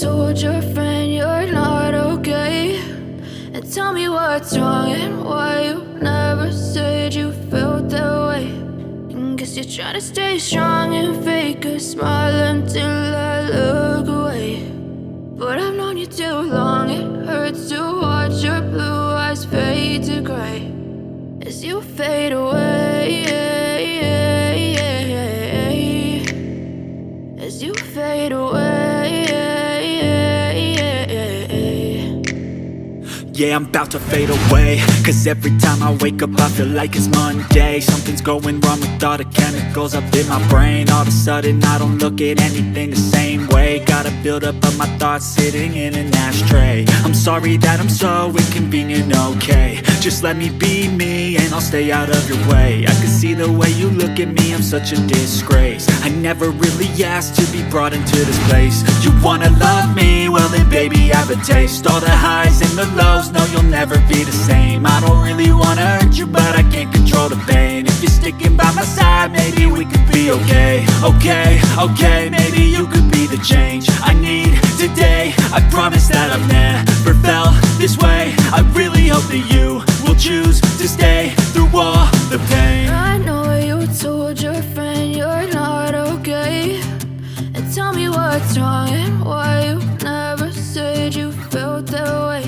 told your friend you're not okay, and tell me what's wrong and why you never said you felt that way. And guess you're trying to stay strong and fake a smile until I look away. But I've known you too long, it hurts to watch your blue eyes fade to gray as you fade away, as you fade away. Yeah, I'm about to fade away, cause every time I wake up I feel like it's Monday. Something's going wrong with all the chemicals up in my brain. All of a sudden I don't look at anything the same way. Gotta build up of my thoughts sitting in an ashtray. I'm sorry that I'm so inconvenient, okay. Just let me be me and I'll stay out of your way. I can see the way you look at me, I'm such a disgrace. I never really asked to be brought into this place. You wanna love me? Well then baby I have a taste. All the highs and the lows, no you'll never be the same. I don't really wanna hurt you but I can't control the pain. If you're sticking by my side maybe we could be okay. Okay, maybe you could be the change I need today. I promise that I've never felt this way. I really hope that you will choose to stay through all the pain. I know you told your friend you're not okay, and tell me what's wrong and why you never said you felt that way.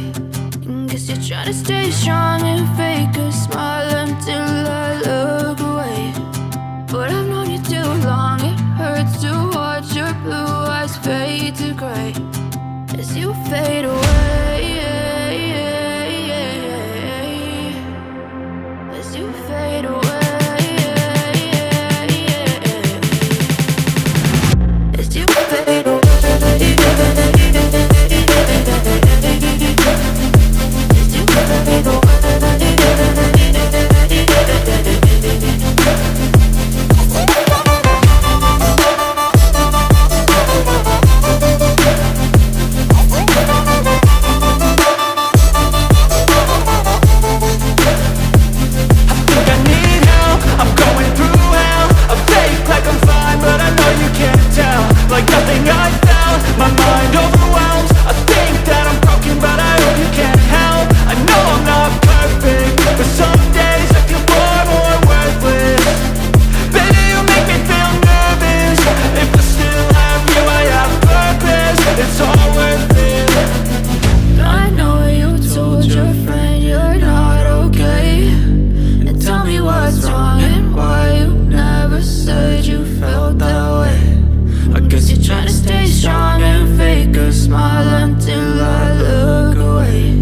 And guess you're trying to stay strong and fake a smile until I look away. But I've known you too long, it hurts to watch your blue eyes fade to gray as you fade away, as you fade away, as you fade away. Like nothing I felt, my mind overwhelmed. I think that I'm broken but I hope you can't help. I know I'm not perfect, but some days I feel far more worthless. Baby, you make me feel nervous. If I still have you, I have purpose. It's all worth it. I know you told your friend you're not okay, and tell me what's wrong and why you never said you felt that way. I guess you're trying to stay strong and fake a smile until I look away.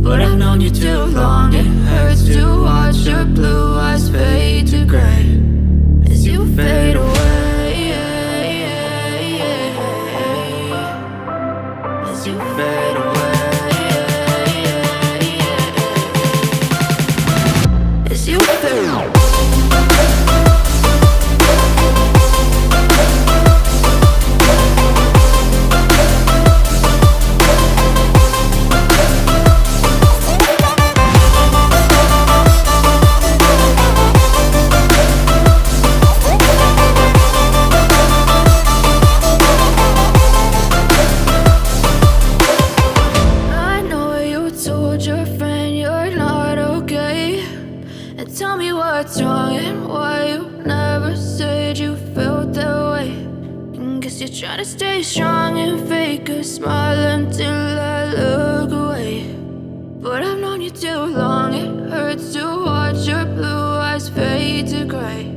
But I've known you too long, it hurts to watch your blue eyes fade to gray as you fade away, as you fade away, as you fade away. Tell me what's wrong and why you never said you felt that way. And guess you're trying to stay strong and fake a smile until I look away. But I've known you too long, it hurts to watch your blue eyes fade to gray